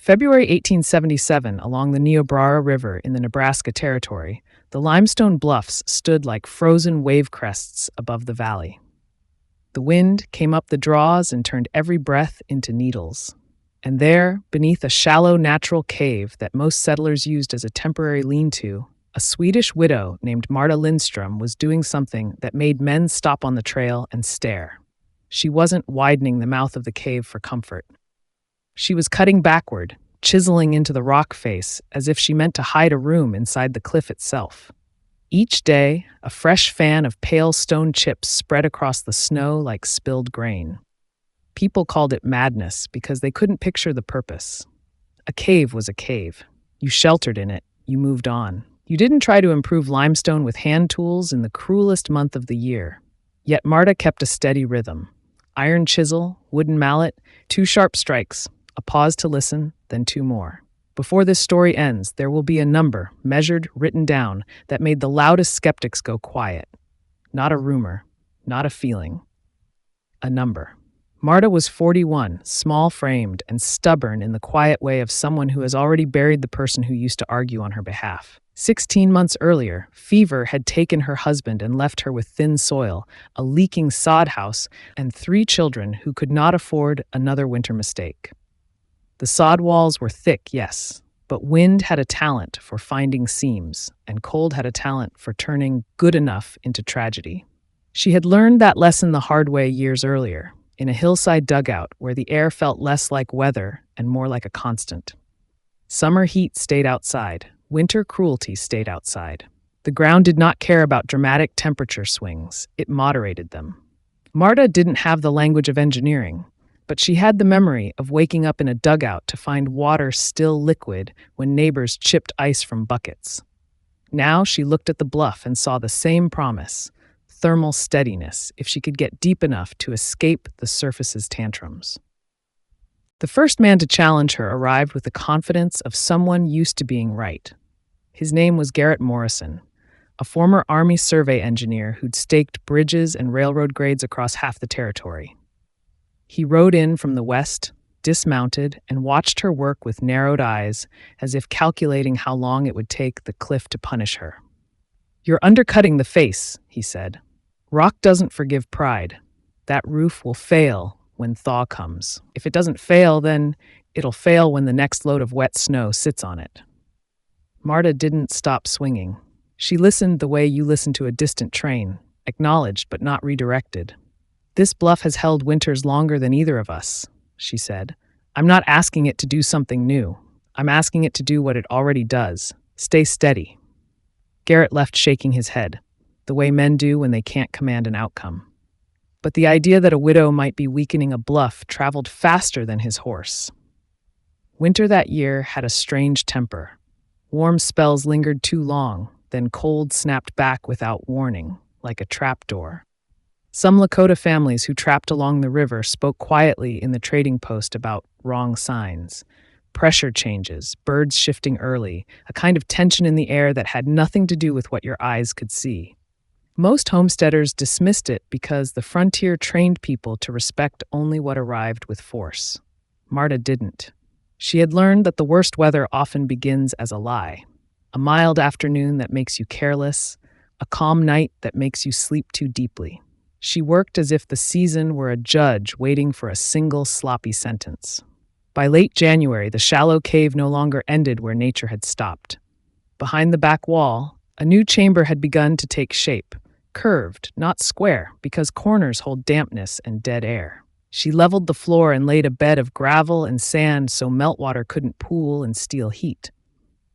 February 1877, along the Niobrara River in the Nebraska Territory, the limestone bluffs stood like frozen wave crests above the valley. The wind came up the draws and turned every breath into needles. And there, beneath a shallow natural cave that most settlers used as a temporary lean-to, a Swedish widow named Marta Lindström was doing something that made men stop on the trail and stare. She wasn't widening the mouth of the cave for comfort. She was cutting backward, chiseling into the rock face as if she meant to hide a room inside the cliff itself. Each day, a fresh fan of pale stone chips spread across the snow like spilled grain. People called it madness because they couldn't picture the purpose. A cave was a cave. You sheltered in it, you moved on. You didn't try to improve limestone with hand tools in the cruelest month of the year. Yet Marta kept a steady rhythm. Iron chisel, wooden mallet, 2 sharp strikes, a pause to listen, then 2 more. Before this story ends, there will be a number, measured, written down, that made the loudest skeptics go quiet. Not a rumor, not a feeling. A number. Marta was 41, small-framed and stubborn in the quiet way of someone who has already buried the person who used to argue on her behalf. 16 months earlier, fever had taken her husband and left her with thin soil, a leaking sod house, and 3 children who could not afford another winter mistake. The sod walls were thick, yes, but wind had a talent for finding seams, and cold had a talent for turning good enough into tragedy. She had learned that lesson the hard way years earlier, in a hillside dugout where the air felt less like weather and more like a constant. Summer heat stayed outside, winter cruelty stayed outside. The ground did not care about dramatic temperature swings, it moderated them. Marta didn't have the language of engineering, but she had the memory of waking up in a dugout to find water still liquid when neighbors chipped ice from buckets. Now she looked at the bluff and saw the same promise, thermal steadiness, if she could get deep enough to escape the surface's tantrums. The first man to challenge her arrived with the confidence of someone used to being right. His name was Garrett Morrison, a former Army survey engineer who'd staked bridges and railroad grades across half the territory. He rode in from the west, dismounted, and watched her work with narrowed eyes, as if calculating how long it would take the cliff to punish her. "You're undercutting the face," he said. "Rock doesn't forgive pride. That roof will fail when thaw comes. If it doesn't fail, then it'll fail when the next load of wet snow sits on it." Marta didn't stop swinging. She listened the way you listen to a distant train, acknowledged but not redirected. "This bluff has held winters longer than either of us," she said. "I'm not asking it to do something new. I'm asking it to do what it already does. Stay steady." Garrett left shaking his head, the way men do when they can't command an outcome. But the idea that a widow might be weakening a bluff traveled faster than his horse. Winter that year had a strange temper. Warm spells lingered too long, then cold snapped back without warning, like a trapdoor. Some Lakota families who trapped along the river spoke quietly in the trading post about wrong signs, pressure changes, birds shifting early, a kind of tension in the air that had nothing to do with what your eyes could see. Most homesteaders dismissed it because the frontier trained people to respect only what arrived with force. Marta didn't. She had learned that the worst weather often begins as a lie. A mild afternoon that makes you careless, a calm night that makes you sleep too deeply. She worked as if the season were a judge waiting for a single sloppy sentence. By late January, the shallow cave no longer ended where nature had stopped. Behind the back wall, a new chamber had begun to take shape, curved, not square, because corners hold dampness and dead air. She leveled the floor and laid a bed of gravel and sand so meltwater couldn't pool and steal heat.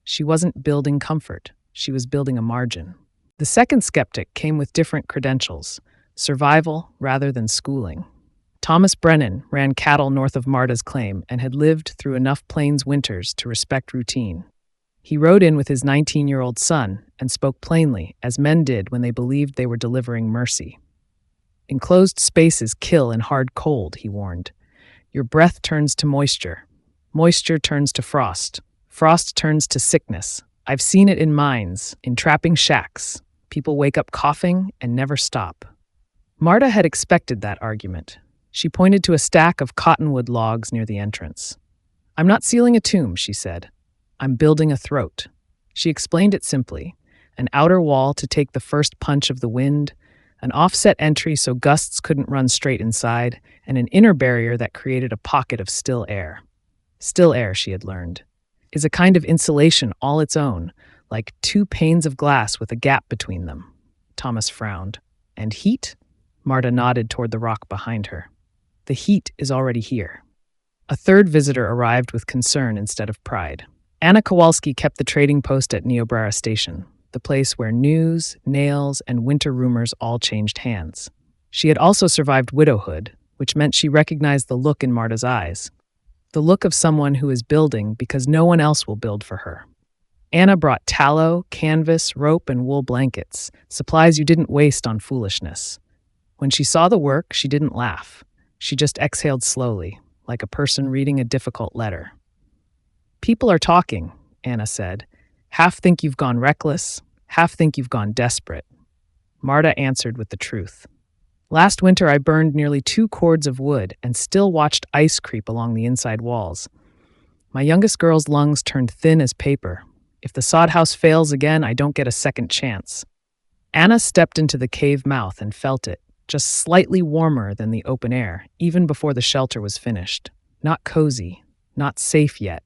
She wasn't building comfort, she was building a margin. The second skeptic came with different credentials. Survival rather than schooling. Thomas Brennan ran cattle north of Marta's claim and had lived through enough plains winters to respect routine. He rode in with his 19-year-old son and spoke plainly, as men did when they believed they were delivering mercy. "Enclosed spaces kill in hard cold," he warned. "Your breath turns to moisture. Moisture turns to frost. Frost turns to sickness. I've seen it in mines, in trapping shacks. People wake up coughing and never stop." Marta had expected that argument. She pointed to a stack of cottonwood logs near the entrance. I'm not sealing a tomb, she said. I'm building a throat. She explained it simply: an outer wall to take the first punch of the wind, an offset entry so gusts couldn't run straight inside, and an inner barrier that created a pocket of still air. Still air, she had learned, is a kind of insulation all its own, like two panes of glass with a gap between them. Thomas frowned. And heat? Marta nodded toward the rock behind her. The heat is already here. A third visitor arrived with concern instead of pride. Anna Kowalski kept the trading post at Niobrara Station, the place where news, nails, and winter rumors all changed hands. She had also survived widowhood, which meant she recognized the look in Marta's eyes. The look of someone who is building because no one else will build for her. Anna brought tallow, canvas, rope, and wool blankets, supplies you didn't waste on foolishness. When she saw the work, she didn't laugh. She just exhaled slowly, like a person reading a difficult letter. People are talking, Anna said. Half think you've gone reckless, half think you've gone desperate. Marta answered with the truth. Last winter I burned nearly 2 cords of wood and still watched ice creep along the inside walls. My youngest girl's lungs turned thin as paper. If the sod house fails again, I don't get a second chance. Anna stepped into the cave mouth and felt it, just slightly warmer than the open air, even before the shelter was finished. Not cozy, not safe yet,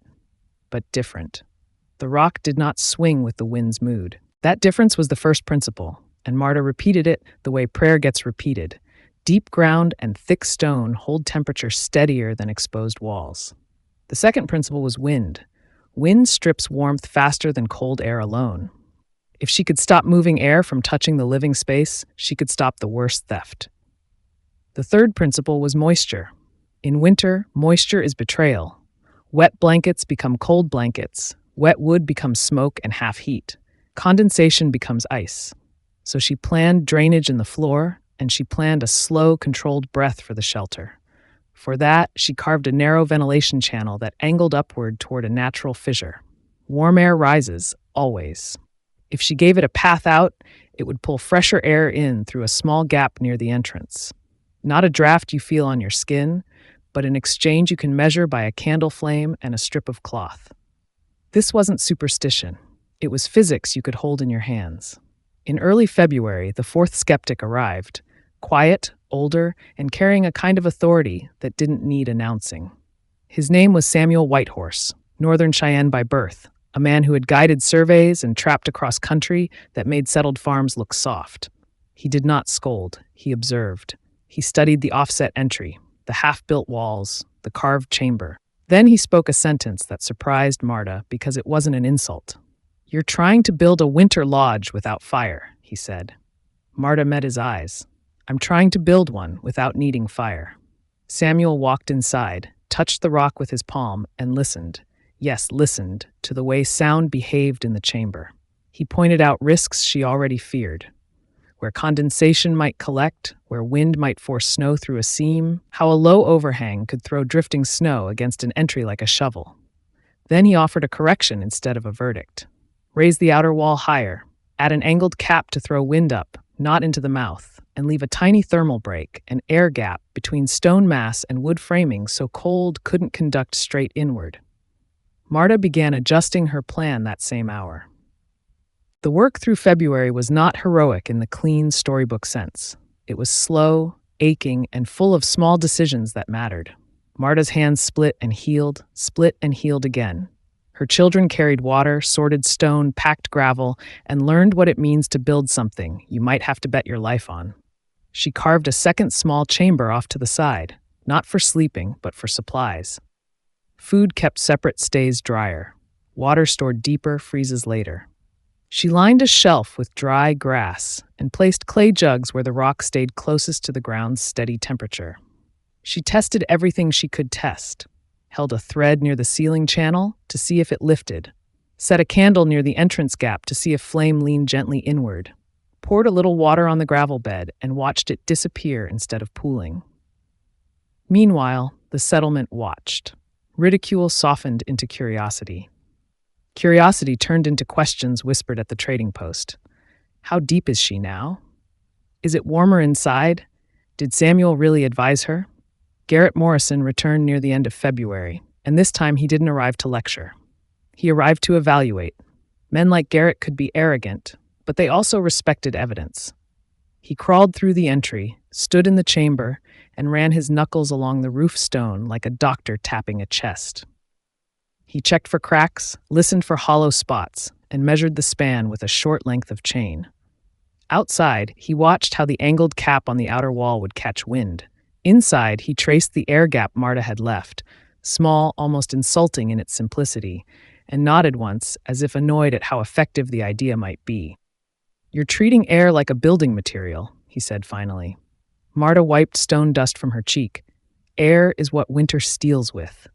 but different. The rock did not swing with the wind's mood. That difference was the first principle, and Marta repeated it the way prayer gets repeated. Deep ground and thick stone hold temperature steadier than exposed walls. The second principle was wind. Wind strips warmth faster than cold air alone. If she could stop moving air from touching the living space, she could stop the worst theft. The third principle was moisture. In winter, moisture is betrayal. Wet blankets become cold blankets. Wet wood becomes smoke and half heat. Condensation becomes ice. So she planned drainage in the floor, and she planned a slow, controlled breath for the shelter. For that, she carved a narrow ventilation channel that angled upward toward a natural fissure. Warm air rises, always. If she gave it a path out, it would pull fresher air in through a small gap near the entrance. Not a draft you feel on your skin, but an exchange you can measure by a candle flame and a strip of cloth. This wasn't superstition. It was physics you could hold in your hands. In early February, the fourth skeptic arrived, quiet, older, and carrying a kind of authority that didn't need announcing. His name was Samuel Whitehorse, Northern Cheyenne by birth, a man who had guided surveys and trapped across country that made settled farms look soft. He did not scold, he observed. He studied the offset entry, the half-built walls, the carved chamber. Then he spoke a sentence that surprised Marta because it wasn't an insult. "You're trying to build a winter lodge without fire," he said. Marta met his eyes. "I'm trying to build one without needing fire." Samuel walked inside, touched the rock with his palm, and listened. Yes, listened to the way sound behaved in the chamber. He pointed out risks she already feared. Where condensation might collect, where wind might force snow through a seam, how a low overhang could throw drifting snow against an entry like a shovel. Then he offered a correction instead of a verdict. Raise the outer wall higher, add an angled cap to throw wind up, not into the mouth, and leave a tiny thermal break, an air gap, between stone mass and wood framing so cold couldn't conduct straight inward. Marta began adjusting her plan that same hour. The work through February was not heroic in the clean storybook sense. It was slow, aching, and full of small decisions that mattered. Marta's hands split and healed again. Her children carried water, sorted stone, packed gravel, and learned what it means to build something you might have to bet your life on. She carved a second small chamber off to the side, not for sleeping, but for supplies. Food kept separate stays drier. Water stored deeper freezes later. She lined a shelf with dry grass and placed clay jugs where the rock stayed closest to the ground's steady temperature. She tested everything she could test, held a thread near the ceiling channel to see if it lifted, set a candle near the entrance gap to see if flame leaned gently inward, poured a little water on the gravel bed and watched it disappear instead of pooling. Meanwhile, the settlement watched. Ridicule softened into curiosity. Curiosity turned into questions whispered at the trading post. How deep is she now? Is it warmer inside? Did Samuel really advise her? Garrett Morrison returned near the end of February. And this time he didn't arrive to lecture. He arrived to evaluate. Men like Garrett could be arrogant, but they also respected evidence. He crawled through the entry, stood in the chamber, and ran his knuckles along the roof stone like a doctor tapping a chest. He checked for cracks, listened for hollow spots, and measured the span with a short length of chain. Outside, he watched how the angled cap on the outer wall would catch wind. Inside, he traced the air gap Marta had left, small, almost insulting in its simplicity, and nodded once, as if annoyed at how effective the idea might be. "You're treating air like a building material," he said finally. Marta wiped stone dust from her cheek. "Air is what winter steals with."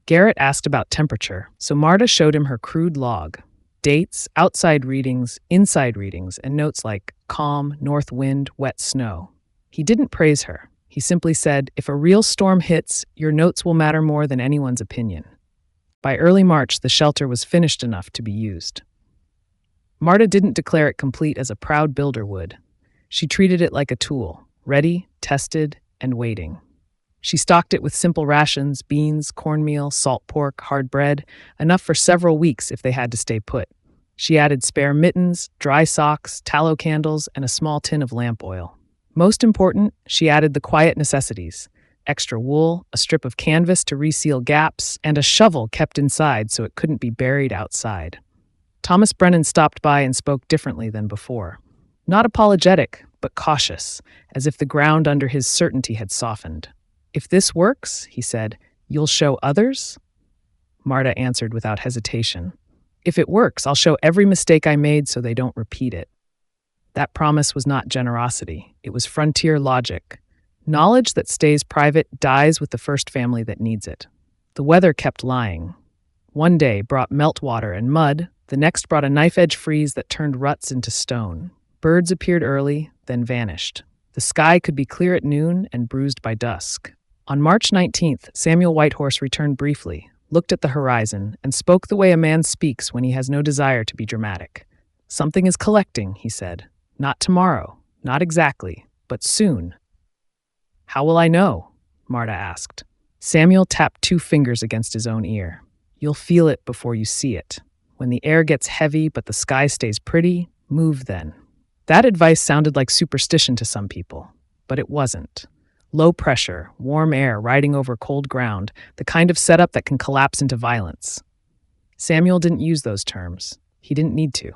Garrett asked about temperature, so Marta showed him her crude log. Dates, outside readings, inside readings, and notes like calm, north wind, wet snow. He didn't praise her. He simply said, "If a real storm hits, your notes will matter more than anyone's opinion." By early March, the shelter was finished enough to be used. Marta didn't declare it complete as a proud builder would. She treated it like a tool, ready, tested, and waiting. She stocked it with simple rations, beans, cornmeal, salt pork, hard bread, enough for several weeks if they had to stay put. She added spare mittens, dry socks, tallow candles, and a small tin of lamp oil. Most important, she added the quiet necessities: extra wool, a strip of canvas to reseal gaps, and a shovel kept inside so it couldn't be buried outside. Thomas Brennan stopped by and spoke differently than before. Not apologetic, but cautious, as if the ground under his certainty had softened. "If this works," he said, "you'll show others?" Marta answered without hesitation. "If it works, I'll show every mistake I made so they don't repeat it." That promise was not generosity. It was frontier logic. Knowledge that stays private dies with the first family that needs it. The weather kept lying. One day brought meltwater and mud, the next brought a knife-edge freeze that turned ruts into stone. Birds appeared early, then vanished. The sky could be clear at noon and bruised by dusk. On March 19th, Samuel Whitehorse returned briefly, looked at the horizon, and spoke the way a man speaks when he has no desire to be dramatic. "Something is collecting," he said. "Not tomorrow, not exactly, but soon." "How will I know?" Marta asked. Samuel tapped 2 fingers against his own ear. "You'll feel it before you see it. When the air gets heavy but the sky stays pretty, move then." That advice sounded like superstition to some people, but it wasn't. Low pressure, warm air riding over cold ground, the kind of setup that can collapse into violence. Samuel didn't use those terms. He didn't need to.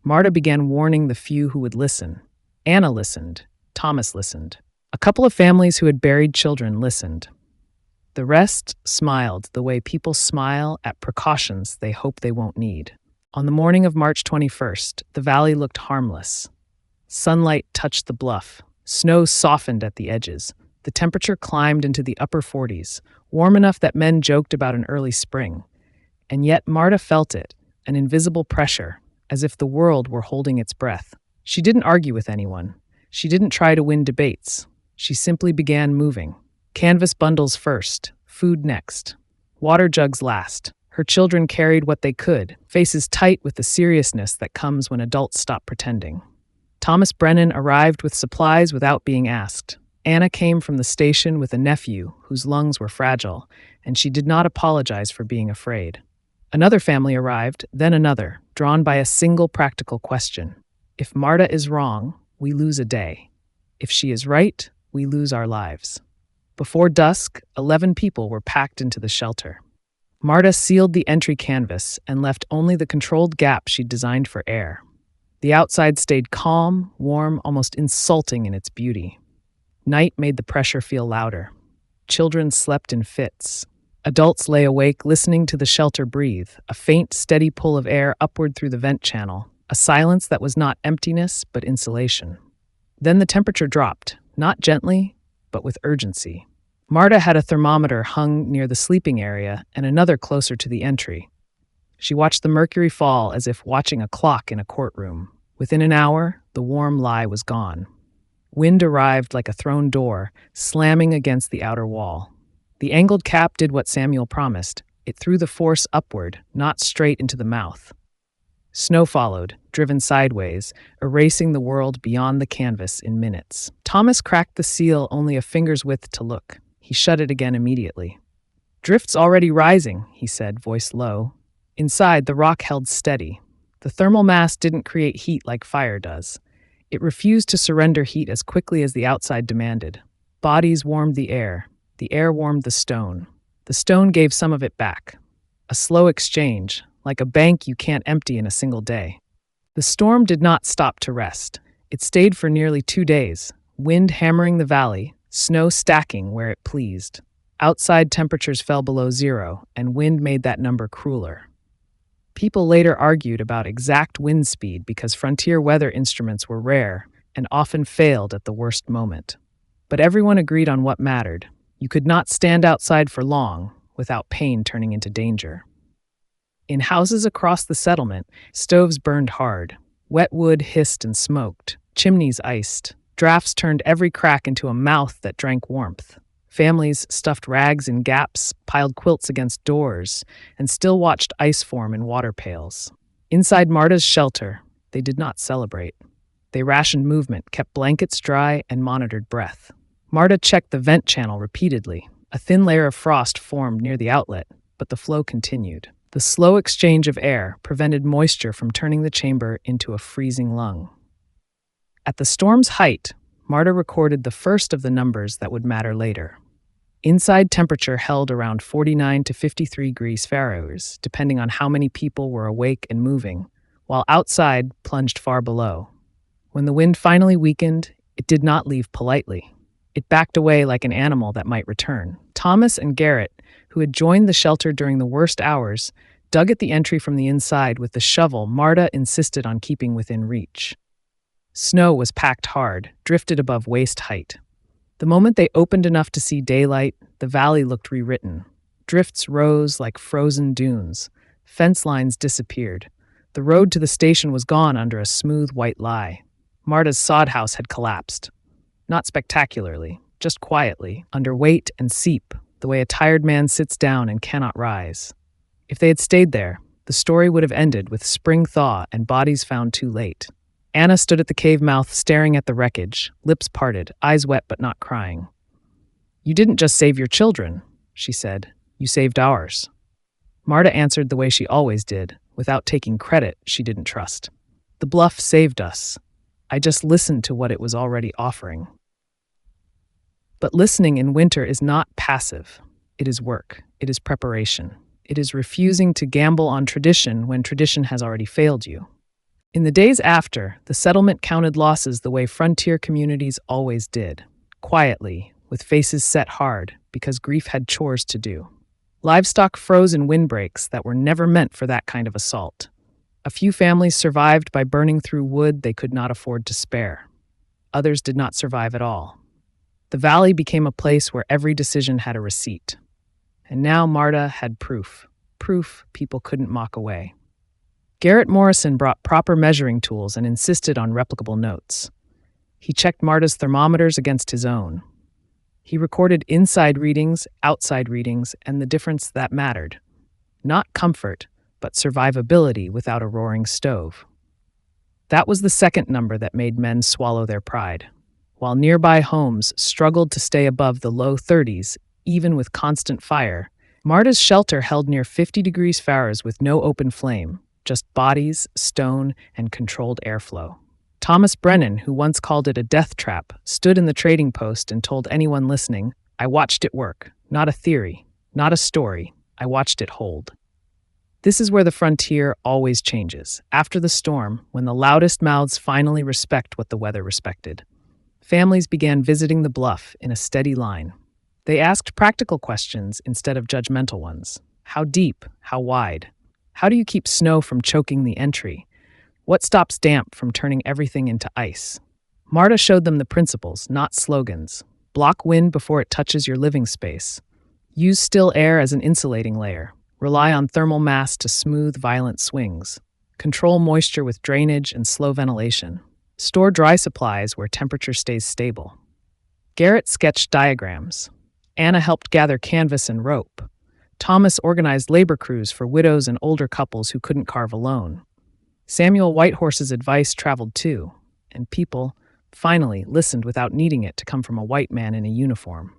Marta began warning the few who would listen. Anna listened. Thomas listened. A couple of families who had buried children listened. The rest smiled the way people smile at precautions they hope they won't need. On the morning of March 21st, the valley looked harmless. Sunlight touched the bluff. Snow softened at the edges. The temperature climbed into the upper 40s, warm enough that men joked about an early spring. And yet Marta felt it, an invisible pressure, as if the world were holding its breath. She didn't argue with anyone. She didn't try to win debates. She simply began moving. Canvas bundles first, food next, water jugs last. Her children carried what they could, faces tight with the seriousness that comes when adults stop pretending. Thomas Brennan arrived with supplies without being asked. Anna came from the station with a nephew whose lungs were fragile, and she did not apologize for being afraid. Another family arrived, then another, drawn by a single practical question. If Marta is wrong, we lose a day. If she is right, we lose our lives. Before dusk, 11 people were packed into the shelter. Marta sealed the entry canvas and left only the controlled gap she'd designed for air. The outside stayed calm, warm, almost insulting in its beauty. Night made the pressure feel louder. Children slept in fits. Adults lay awake, listening to the shelter breathe, a faint, steady pull of air upward through the vent channel, a silence that was not emptiness, but insulation. Then the temperature dropped, not gently, but with urgency. Marta had a thermometer hung near the sleeping area and another closer to the entry. She watched the mercury fall as if watching a clock in a courtroom. Within an hour, the warm lie was gone. Wind arrived like a thrown door, slamming against the outer wall. The angled cap did what Samuel promised. It threw the force upward, not straight into the mouth. Snow followed, driven sideways, erasing the world beyond the canvas in minutes. Thomas cracked the seal only a finger's width to look. He shut it again immediately. "Drift's already rising," he said, voice low. Inside, the rock held steady. The thermal mass didn't create heat like fire does. It refused to surrender heat as quickly as the outside demanded. Bodies warmed the air warmed the stone. The stone gave some of it back. A slow exchange, like a bank you can't empty in a single day. The storm did not stop to rest. It stayed for nearly 2 days, wind hammering the valley, snow stacking where it pleased. Outside temperatures fell below zero, and wind made that number crueler. People later argued about exact wind speed because frontier weather instruments were rare and often failed at the worst moment. But everyone agreed on what mattered. You could not stand outside for long without pain turning into danger. In houses across the settlement, stoves burned hard. Wet wood hissed and smoked. Chimneys iced. Drafts turned every crack into a mouth that drank warmth. Families stuffed rags in gaps, piled quilts against doors, and still watched ice form in water pails. Inside Marta's shelter, they did not celebrate. They rationed movement, kept blankets dry, and monitored breath. Marta checked the vent channel repeatedly. A thin layer of frost formed near the outlet, but the flow continued. The slow exchange of air prevented moisture from turning the chamber into a freezing lung. At the storm's height, Marta recorded the first of the numbers that would matter later. Inside temperature held around 49 to 53 degrees Fahrenheit, depending on how many people were awake and moving, while outside plunged far below. When the wind finally weakened, it did not leave politely. It backed away like an animal that might return. Thomas and Garrett, who had joined the shelter during the worst hours, dug at the entry from the inside with the shovel Marta insisted on keeping within reach. Snow was packed hard, drifted above waist height. The moment they opened enough to see daylight, the valley looked rewritten. Drifts rose like frozen dunes. Fence lines disappeared. The road to the station was gone under a smooth white lie. Marta's sod house had collapsed. Not spectacularly, just quietly, under weight and seep, the way a tired man sits down and cannot rise. If they had stayed there, the story would have ended with spring thaw and bodies found too late. Anna stood at the cave mouth staring at the wreckage, lips parted, eyes wet but not crying. "You didn't just save your children," she said. "You saved ours." Marta answered the way she always did, without taking credit she didn't trust. "The bluff saved us. I just listened to what it was already offering." But listening in winter is not passive. It is work. It is preparation. It is refusing to gamble on tradition when tradition has already failed you. In the days after, the settlement counted losses the way frontier communities always did, quietly, with faces set hard, because grief had chores to do. Livestock froze in windbreaks that were never meant for that kind of assault. A few families survived by burning through wood they could not afford to spare. Others did not survive at all. The valley became a place where every decision had a receipt. And now Marta had proof people couldn't mock away. Garrett Morrison brought proper measuring tools and insisted on replicable notes. He checked Marta's thermometers against his own. He recorded inside readings, outside readings, and the difference that mattered. Not comfort, but survivability without a roaring stove. That was the second number that made men swallow their pride. While nearby homes struggled to stay above the low 30s, even with constant fire, Marta's shelter held near 50 degrees Fahrenheit with no open flame, just bodies, stone, and controlled airflow. Thomas Brennan, who once called it a death trap, stood in the trading post and told anyone listening, "I watched it work. Not a theory, not a story. I watched it hold." This is where the frontier always changes. After the storm, when the loudest mouths finally respect what the weather respected. Families began visiting the bluff in a steady line. They asked practical questions instead of judgmental ones. How deep? How wide? How do you keep snow from choking the entry? What stops damp from turning everything into ice? Marta showed them the principles, not slogans. Block wind before it touches your living space. Use still air as an insulating layer. Rely on thermal mass to smooth violent swings. Control moisture with drainage and slow ventilation. Store dry supplies where temperature stays stable. Garrett sketched diagrams. Anna helped gather canvas and rope. Thomas organized labor crews for widows and older couples who couldn't carve alone. Samuel Whitehorse's advice traveled too, and people, finally, listened without needing it to come from a white man in a uniform.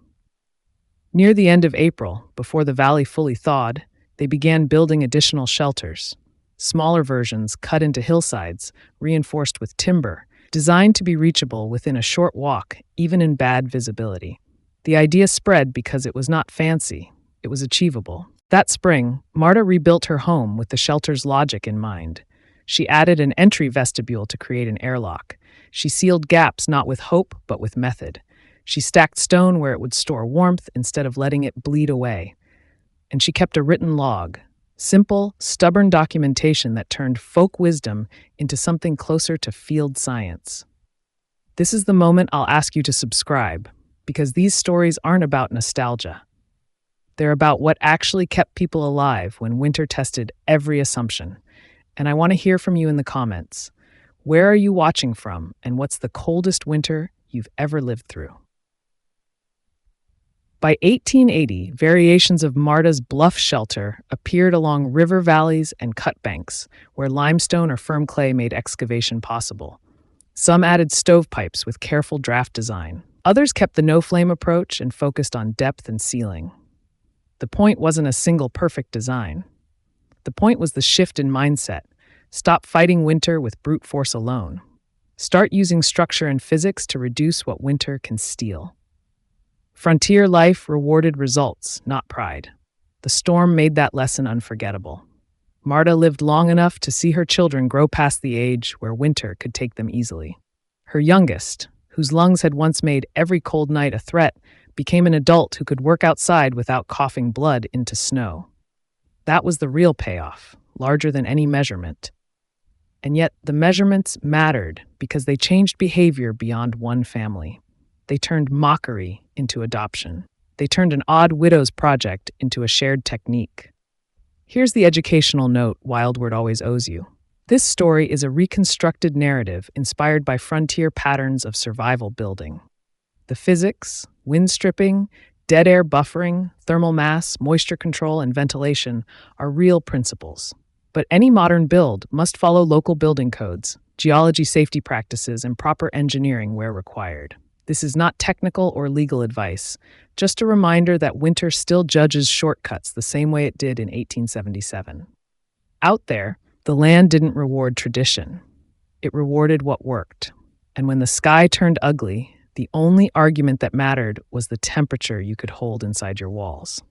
Near the end of April, before the valley fully thawed, they began building additional shelters. Smaller versions cut into hillsides, reinforced with timber, designed to be reachable within a short walk, even in bad visibility. The idea spread because it was not fancy, it was achievable. That spring, Marta rebuilt her home with the shelter's logic in mind. She added an entry vestibule to create an airlock. She sealed gaps not with hope, but with method. She stacked stone where it would store warmth instead of letting it bleed away. And she kept a written log, simple, stubborn documentation that turned folk wisdom into something closer to field science. This is the moment I'll ask you to subscribe, because these stories aren't about nostalgia. They're about what actually kept people alive when winter tested every assumption. And I want to hear from you in the comments. Where are you watching from, and what's the coldest winter you've ever lived through? By 1880, variations of Marta's bluff shelter appeared along river valleys and cut banks, where limestone or firm clay made excavation possible. Some added stovepipes with careful draft design. Others kept the no-flame approach and focused on depth and sealing. The point wasn't a single perfect design. The point was the shift in mindset. Stop fighting winter with brute force alone. Start using structure and physics to reduce what winter can steal. Frontier life rewarded results, not pride. The storm made that lesson unforgettable. Marta lived long enough to see her children grow past the age where winter could take them easily. Her youngest, whose lungs had once made every cold night a threat, became an adult who could work outside without coughing blood into snow. That was the real payoff, larger than any measurement. And yet the measurements mattered because they changed behavior beyond one family. They turned mockery into adoption. They turned an odd widow's project into a shared technique. Here's the educational note Wildward always owes you. This story is a reconstructed narrative inspired by frontier patterns of survival building. The physics, wind stripping, dead air buffering, thermal mass, moisture control, and ventilation are real principles. But any modern build must follow local building codes, geology safety practices, and proper engineering where required. This is not technical or legal advice, just a reminder that winter still judges shortcuts the same way it did in 1877. Out there, the land didn't reward tradition. It rewarded what worked. And when the sky turned ugly, the only argument that mattered was the temperature you could hold inside your walls.